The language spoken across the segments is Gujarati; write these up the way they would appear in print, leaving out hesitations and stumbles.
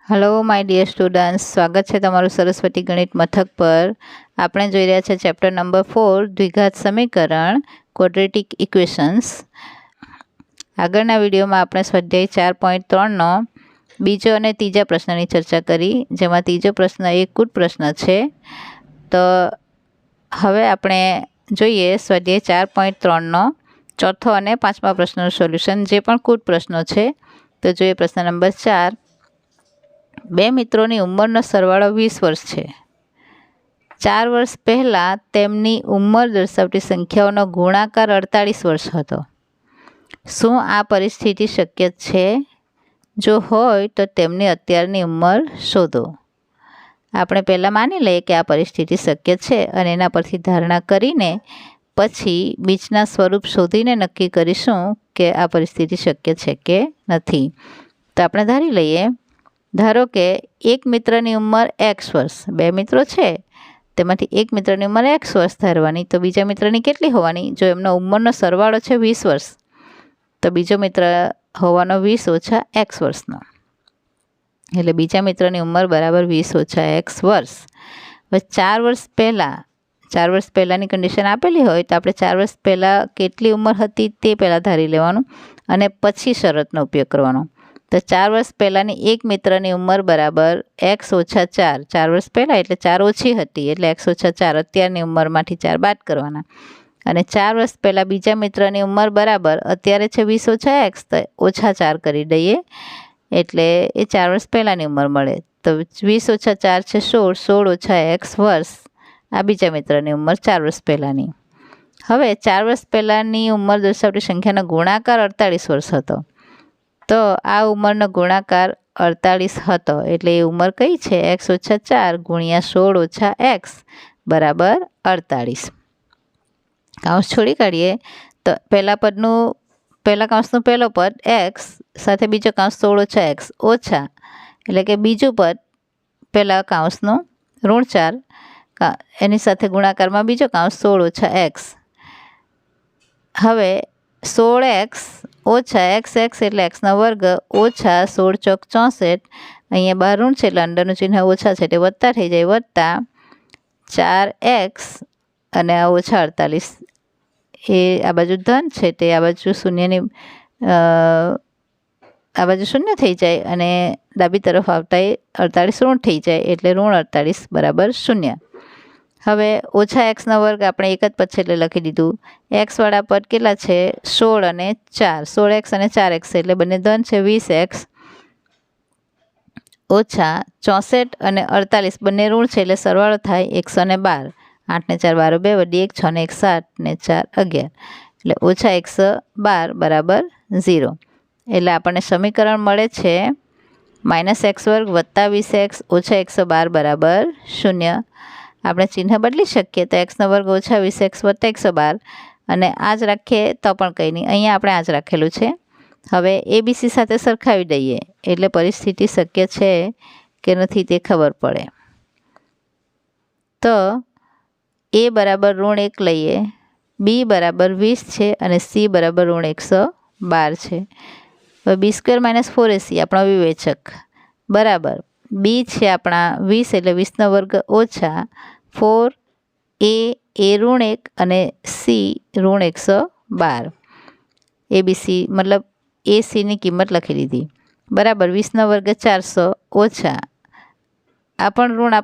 हेलो माय डियर स्टूडेंट्स, स्वागत है तमारू सरस्वती गणित मथक पर। આપણે જોઈ રહ્યા છે ચેપ્ટર નંબર 4 દ્વિઘાત સમીકરણ ક્વોડ્રેટિક ઇક્વેશન્સ। આગળના વિડીયોમાં આપણે સ્વાધ્યાય 4.3 નો બીજો અને ત્રીજા પ્રશ્નની ચર્ચા કરી, જેમાં ત્રીજો પ્રશ્ન એક કૂટ પ્રશ્ન છે। તો હવે આપણે જોઈએ સ્વાધ્યાય 4.3 નો ચોથો અને પાંચમા પ્રશ્નનું સોલ્યુશન, જે પણ કૂટ પ્રશ્નો છે। તો જોઈએ પ્રશ્ન નંબર 4। બે મિત્રોની ઉંમરનો સરવાળો 20 વર્ષ છે। 4 વર્ષ પહેલાં તેમની ઉંમર દર્શાવતી સંખ્યાઓનો ગુણાકાર 48 વર્ષ હતો। શું આ પરિસ્થિતિ શક્ય છે? જો હોય તો તેમની અત્યારની ઉંમર શોધો। આપણે પહેલાં માની લઈએ કે આ પરિસ્થિતિ શક્ય છે અને એના પરથી ધારણા કરીને પછી બીજના સ્વરૂપ શોધીને નક્કી કરીશું કે આ પરિસ્થિતિ શક્ય છે કે નથી। તો આપણે ધારી લઈએ, ધારો કે એક મિત્રની ઉંમર x વર્ષ, બે મિત્રો છે તેમાંથી એક મિત્રની ઉંમર x વર્ષ ધારવાની, તો બીજા મિત્રની કેટલી હોવાની? જો એમનો ઉંમરનો સરવાળો છે 20 વર્ષ, તો બીજો મિત્ર હોવાનો 20 ઓછા x વર્ષનો, એટલે બીજા મિત્રની ઉંમર બરાબર 20 ઓછા x વર્ષ। હવે 4 વર્ષ પહેલાંની કન્ડિશન આપેલી હોય તો આપણે 4 વર્ષ પહેલાં કેટલી ઉંમર હતી તે પહેલાં ધારી લેવાનું અને પછી શરતનો ઉપયોગ કરવાનો। તો 4 વર્ષ પહેલાંની એક મિત્રની ઉંમર બરાબર x ઓછા 4, 4 વર્ષ પહેલાં એટલે 4 ઓછી હતી એટલે x ઓછા 4, અત્યારની ઉંમરમાંથી 4 બાદ કરવાના, અને 4 વર્ષ પહેલાં બીજા મિત્રની ઉંમર બરાબર અત્યારે છે 20 ઓછા x, તો ઓછા 4 કરી દઈએ એટલે એ 4 વર્ષ પહેલાંની ઉંમર મળે। તો 20 ઓછા 4 છે 16, 16 ઓછા x વર્ષ, આ બીજા મિત્રની ઉંમર 4 વર્ષ પહેલાંની। હવે 4 વર્ષ પહેલાંની ઉંમર દર્શાવતી સંખ્યાનો ગુણાકાર 48 વર્ષ હતો, તો આ ઉંમરનો ગુણાકાર 48 હતો એટલે એ ઉંમર કઈ છે? x ઓછા 4 ગુણ્યા 16 ઓછા x બરાબર 48। કાઉન્સ છોડી કાઢીએ તો પહેલા કાઉન્સનું પહેલો પદ x સાથે બીજો કાઉન્સ 16 ઓછા x ઓછા, એટલે કે બીજું પદ પહેલા કાઉન્સનું ઋણ 4 એની સાથે ગુણાકારમાં બીજો કાઉન્સ 16 ઓછા x। હવે 16x ઓછા x એટલે xનો વર્ગ ઓછા 16 ચોક 64, અહીંયા બહાર ઋણ છે એટલે અંદરનું ચિહ્ન ઓછા છે એટલે વત્તા થઈ જાય, વત્તા 4x અને આ ઓછા 48, એ આ બાજુ ધન છે તે આ બાજુ શૂન્યની આ બાજુ શૂન્ય થઈ જાય અને ડાબી તરફ આવતા એ 48 ઋણ થઈ જાય એટલે ઋણ 48 બરાબર 0। હવે ઓછા એક્સનો વર્ગ આપણે એક જ પદ છે એટલે લખી દીધું। એક્સવાળા પદ કેટલા છે? 16 અને 4, 16x અને 4x એટલે બંને ધન છે 20x ઓછા 64 અને 48 બંને ઋણ છે એટલે સરવાળો થાય 112। 8 ને 4 12 2 વડી 1 6 ને 1 7 ને 4 11 એટલે ઓછા 112 બરાબર 0। એટલે આપણને સમીકરણ મળે છે -x વર્ગ વત્તા 20x ઓછા 112 બરાબર 0। આપણે ચિહ્ન બદલી શકીએ તો xનો વર્ગ ઓછા 20x વત્તા 112, અને આ જ રાખીએ તો પણ કંઈ નહીં, અહીંયા આપણે આ જ રાખેલું છે। હવે ABC સાથે સરખાવી દઈએ એટલે પરિસ્થિતિ શક્ય છે કે નથી તે ખબર પડે। તો A બરાબર ઋણ 1 લઈએ, B બરાબર 20 છે અને C બરાબર ઋણ 112 છે। હવે B² - 4AC આપણો વિવેચક બરાબર B છે આપણા 20 એટલે 20નો વર્ગ ઓછા 4A ઋણ 1 અને C ઋણ 112, ABC મતલબ ACની કિંમત લખી દીધી બરાબર 20નો વર્ગ 400 ઓછા આ પણ ઋણ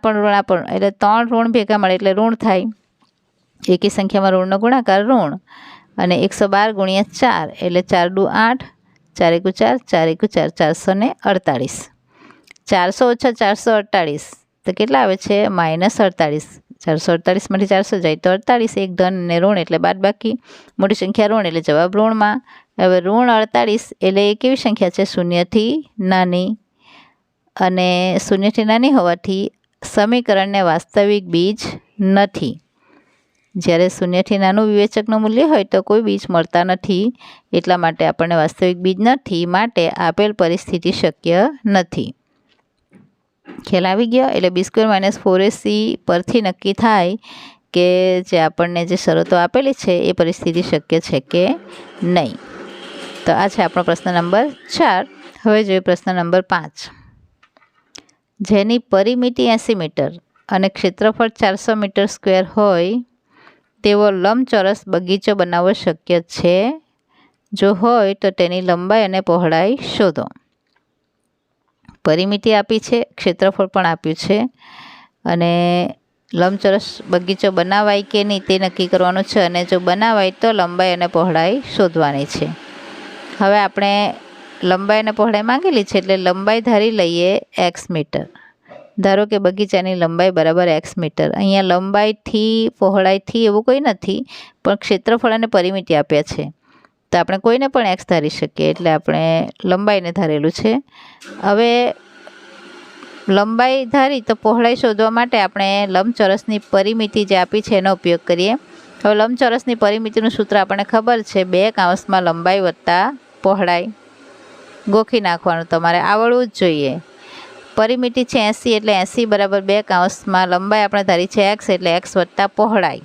એટલે 3 ઋણ ભેગા મળે એટલે ઋણ થાય, એકી સંખ્યામાં ઋણનો ગુણાકાર ઋણ, અને 112 ગુણ્યા 4 એટલે 4 દુ 8, 4 એકુ 4, 4 એકુ 4, 448। 400 ઓછા 448 તો કેટલા આવે છે? -48। 448માંથી 400 જાય તો 48, એક ધન અને ઋણ એટલે બાદબાકી, મોટી સંખ્યા ઋણ એટલે જવાબ ઋણમાં। હવે ઋણ 48 એટલે એ કેવી સંખ્યા છે? શૂન્યથી નાની, અને શૂન્યથી નાની હોવાથી સમીકરણને વાસ્તવિક બીજ નથી। જ્યારે શૂન્યથી નાનું વિવેચકનું મૂલ્ય હોય તો કોઈ બીજ મળતા નથી, એટલા માટે આપણને વાસ્તવિક બીજ નથી, માટે આપેલ પરિસ્થિતિ શક્ય નથી। ખ્યાલ આવી ગયો? એટલે B² - 4AC પરથી નક્કી થાય કે જે આપણને જે શરતો આપેલી છે એ પરિસ્થિતિ શક્ય છે કે નહીં। તો આ છે આપણો પ્રશ્ન નંબર 4। હવે જોઈએ પ્રશ્ન નંબર 5। જેની પરિમિતિ 80 મીટર અને ક્ષેત્રફળ 400 મીટર સ્ક્વેર હોય તેવો લંબચોરસ બગીચો બનાવવો શક્ય છે? જો હોય તો તેની લંબાઈ અને પહોળાઈ શોધો. પરિમિતિ આપી છે, ક્ષેત્રફળ પણ આપ્યું છે અને લંબચોરસ બગીચો બનાવાય કે નહીં તે નક્કી કરવાનું છે અને જો બનાવાય તો લંબાઈ અને પહોળાઈ શોધવાની છે. હવે આપણે લંબાઈ અને પહોળાઈ માંગેલી છે એટલે લંબાઈ ધારી લઈએ x મીટર. ધારો કે બગીચાની લંબાઈ બરાબર x મીટર. અહીંયા લંબાઈથી પહોળાઈથી એવું કોઈ નથી, પણ ક્ષેત્રફળ અને પરિમિતિ આપ્યા છે તો આપણે કોઈને પણ x ધારી શકીએ, એટલે આપણે લંબાઈને ધારેલું છે. હવે લંબાઈ ધારી તો પહોળાઈ શોધવા માટે આપણે લંબચોરસની પરિમિતિ જે આપી છે એનો ઉપયોગ કરીએ. હવે લંબચોરસની પરિમિતિનું સૂત્ર આપણને ખબર છે, 2 કૌંસમાં લંબાઈ વત્તા પહોળાઈ. ગોખી નાખવાનું તમારે આવડવું જ જોઈએ. પરિમિતિ છે 80 એટલે 80 બરાબર 2 કૌંસમાં લંબાઈ આપણે ધારી છે x એટલે x વત્તા પહોળાઈ.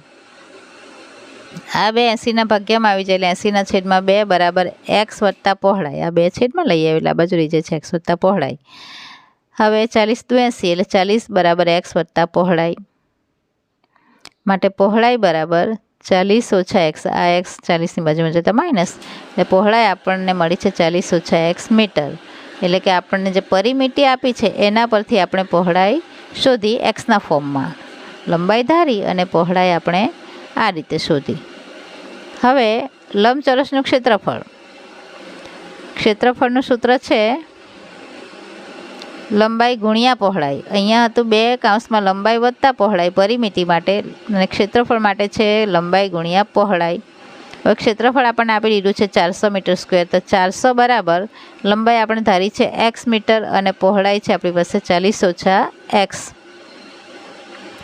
આ 2 80ના ભાગ્યમાં આવી જાય એટલે 80ના છેદમાં 2 બરાબર x વત્તા પહોળાઈ. આ 2 છેદમાં લઈ આવે એટલે આ બાજુ રહી જાય છે x વત્તા પહોળાઈ. હવે 40 દુ 80 એટલે 40 બરાબર x વત્તા પહોળાઈ. માટે પહોળાઈ બરાબર 40 ઓછા x. આ x 40ની બાજુમાં જતા માઇનસ એટલે પહોળાઈ આપણને મળી છે 40 ઓછા x મીટર. એટલે કે આપણને જે પરિમિતિ આપી છે એના પરથી આપણે પહોળાઈ શોધી xના ફોર્મમાં. લંબાઈ ધારી અને પહોળાઈ આપણે આ રીતે શોધી. હવે લંબચોરસનું ક્ષેત્રફળ. ક્ષેત્રફળનું સૂત્ર છે લંબાઈ ગુણ્યા પહોળાઈ. અહીંયા હતું 2 કૌંસમાં લંબાઈ વત્તા પહોળાઈ પરિમિતિ માટે અને ક્ષેત્રફળ માટે છે લંબાઈ ગુણ્યા પહોળાઈ. હવે ક્ષેત્રફળ આપણને આપી દીધું છે 400 મીટર સ્ક્વેર. તો 400 બરાબર લંબાઈ આપણે ધારી છે x મીટર અને પહોળાઈ છે આપણી પાસે 40 ઓછા x.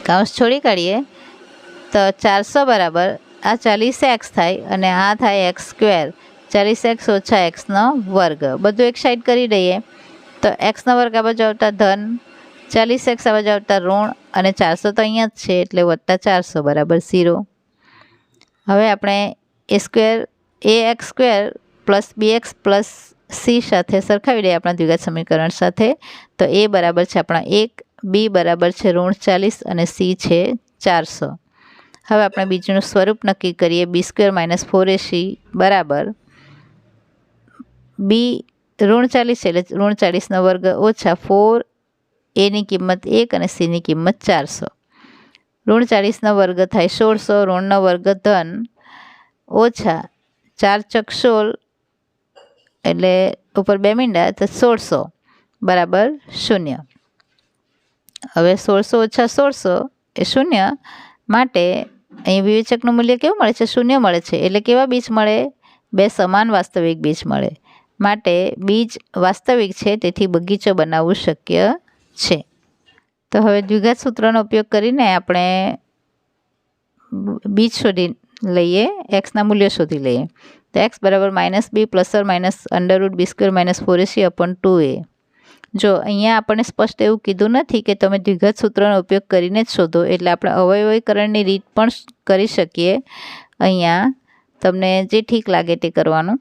કૌંસ છોડી કાઢીએ તો 400 બરાબર આ 40x થાય અને આ થાય x સ્ક્વેર. 40x ઓછા xનો વર્ગ. બધું એક સાઈડ કરી દઈએ તો xનો વર્ગ આ બાજુ આવતા ધન, 40x આ બાજુ આવતા ઋણ અને 400 તો અહીંયા જ છે એટલે વત્તા 400 બરાબર 0. હવે આપણે ax square plus bx plus c સાથે સરખાવી દઈએ આપણા દ્વિઘાત સમીકરણ સાથે. તો a બરાબર છે આપણા 1, b બરાબર છે ઋણ 40 અને c છે 400. હવે આપણે બીજું સ્વરૂપ નક્કી કરીએ. b સ્ક્વેર માઇનસ 4ac બરાબર b ઋણ 40 એટલે ઋણ 40નો વર્ગ ઓછા 4 એની કિંમત 1 અને c ની કિંમત 400. ઋણ 40નો વર્ગ થાય 1600, ઋણનો વર્ગ ધન ઓછા 4 ચોક 16 એટલે ઉપર 2 મીંડા તો 1600 બરાબર 0. હવે 1600 ઓછા 1600 એ 0 માટે અહીં વિવેચકનું મૂલ્ય કેવું મળે છે? 0 મળે છે. એટલે કેવા બીજ મળે? 2 સમાન વાસ્તવિક બીજ મળે. માટે બીજ વાસ્તવિક છે તેથી બગીચો બનાવવું શક્ય છે. તો હવે દ્વિઘાત સૂત્રનો ઉપયોગ કરીને આપણે બીજ શોધી લઈએ, એક્સના મૂલ્યો શોધી લઈએ. તો એક્સ બરાબર -b plus or minus √b square minus 4ac upon 2a. જો અહીંયા આપણને સ્પષ્ટ એવું કીધું નથી કે તમે દ્વિઘાત સૂત્રનો ઉપયોગ કરીને જ શોધો, એટલે આપણે અવયવીકરણની રીત પણ કરી શકીએ. અહીંયા તમને જે ઠીક લાગે તે કરવાનું.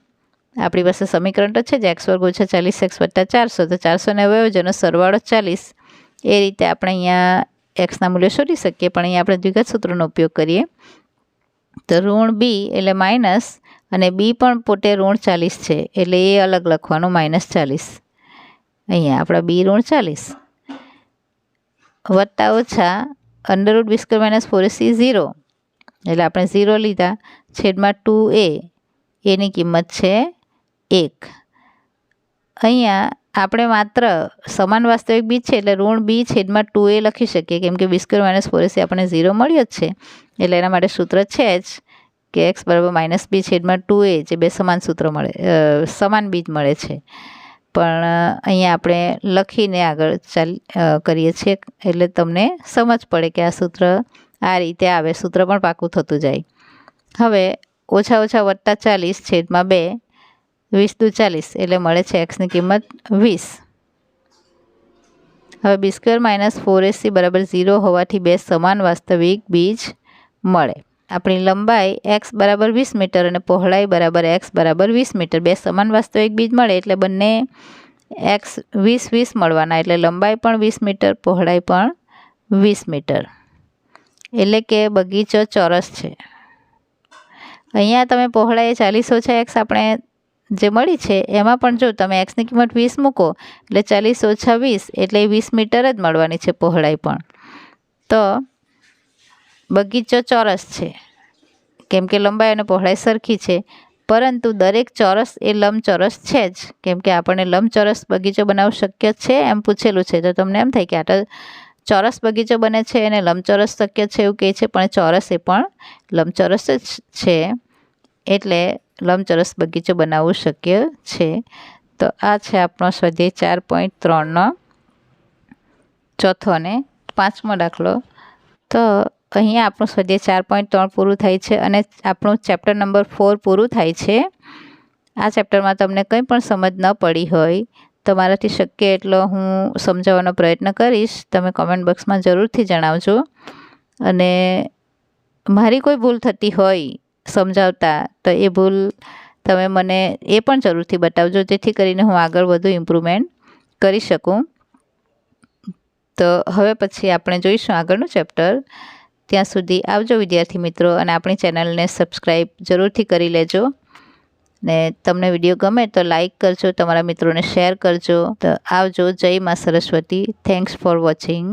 આપણી પાસે સમીકરણ તો છે જ x વર્ગ ઓછા 40x વત્તા 400. તો 400 ને અવયવ જેનો સરવાળો 40. એ રીતે આપણે અહીંયા એક્સના મૂલ્યો શોધી શકીએ, પણ અહીંયા આપણે દ્વિઘાત સૂત્રનો ઉપયોગ કરીએ. તો ઋણ b એટલે માઇનસ અને b પણ પોતે ઋણ 40 છે એટલે એ અલગ લખવાનું -40. અહીંયા આપણા b ઋણ 40 વત્તા ઓછા √b સ્ક્વેર માઇનસ 4ac 0 એટલે આપણે 0 લીધા છેદમાં 2a એની કિંમત છે 1. અહીંયા આપણે માત્ર સમાન વાસ્તવિક બીજ છે એટલે ઋણ b છેદમાં 2a લખી શકીએ, કેમ કે b સ્ક્વેર માઇનસ 4ac આપણને 0 મળ્યો જ છે એટલે એના માટે સૂત્ર છે જ કે x બરાબર -b છેદમાં 2a જે 2 સમાન સૂત્ર મળે, સમાન બીજ મળે છે. પણ અહીંયા આપણે લખીને આગળ કરીએ છીએ એટલે તમને સમજ પડે કે આ સૂત્ર આ રીતે આવે. સૂત્ર પણ પાકું થતું જાય. હવે ઓછા ઓછા વત્તા 40 છેદમાં 2, 20 દુ 40 એટલે મળે છે એક્સની કિંમત 20. હવે b સ્ક્વેર માઇનસ 4ac બરાબર 0 હોવાથી 2 સમાન વાસ્તવિક બીજ મળે. આપણી લંબાઈ x બરાબર 20 મીટર અને પહોળાઈ બરાબર x બરાબર 20 મીટર. 2 સમાન વાસ્તવિક બીજ મળે એટલે બંને એક્સ 20 મળવાના, એટલે લંબાઈ પણ 20 મીટર, પહોળાઈ પણ 20 મીટર, એટલે કે બગીચો ચોરસ છે. અહીંયા તમે પહોળાઈ 40 ઓછા એક્સ આપણે જે મળી છે એમાં પણ જો તમે એક્સની કિંમત 20 મૂકો એટલે 40 ઓછા 20 એટલે 20 મીટર જ મળવાની છે પહોળાઈ પણ. તો બગીચો ચોરસ છે કેમ કે લંબાઈ અને પહોળાઈ સરખી છે, પરંતુ દરેક ચોરસ એ લંબચોરસ છે જ, કેમ કે આપણને લંબચોરસ બગીચો બનાવવો શક્ય છે એમ પૂછેલું છે. તો તમને એમ થાય કે આ તો ચોરસ બગીચો બને છે અને લંબચોરસ શક્ય છે એવું કહે છે, પણ ચોરસ એ પણ લંબચોરસ જ છે, એટલે લંબચોરસ બગીચો બનાવવું શક્ય છે. તો આ છે આપણો સ્વાધ્યાય 4.3નો ચોથો અને પાંચમો દાખલો. તો અહીંયા આપણું સ્વાધ્યાય 4.3 પૂરું થાય છે અને આપણું ચેપ્ટર નંબર 4 પૂરું થાય છે. આ ચેપ્ટરમાં તમને કંઈ પણ સમજ ન પડી હોય તો મારાથી શક્ય એટલો હું સમજાવવાનો પ્રયત્ન કરીશ. તમે કોમેન્ટ બોક્સમાં જરૂરથી જણાવજો, અને મારી કોઈ ભૂલ થતી હોય સમજાવતા તો એ ભૂલ તમે મને એ પણ જરૂરથી બતાવજો, જેથી કરીને હું આગળ વધુ ઇમ્પ્રુવમેન્ટ કરી શકું. તો હવે પછી આપણે જોઈશું આગળનું ચેપ્ટર. ત્યાં સુધી આવજો વિદ્યાર્થી મિત્રો, અને આપણી ચેનલને સબસ્ક્રાઈબ જરૂરથી કરી લેજો. ને તમને વિડીયો ગમે તો લાઈક કરજો, તમારા મિત્રોને શેર કરજો. તો આવજો. જય મા સરસ્વતી. Thanks for watching.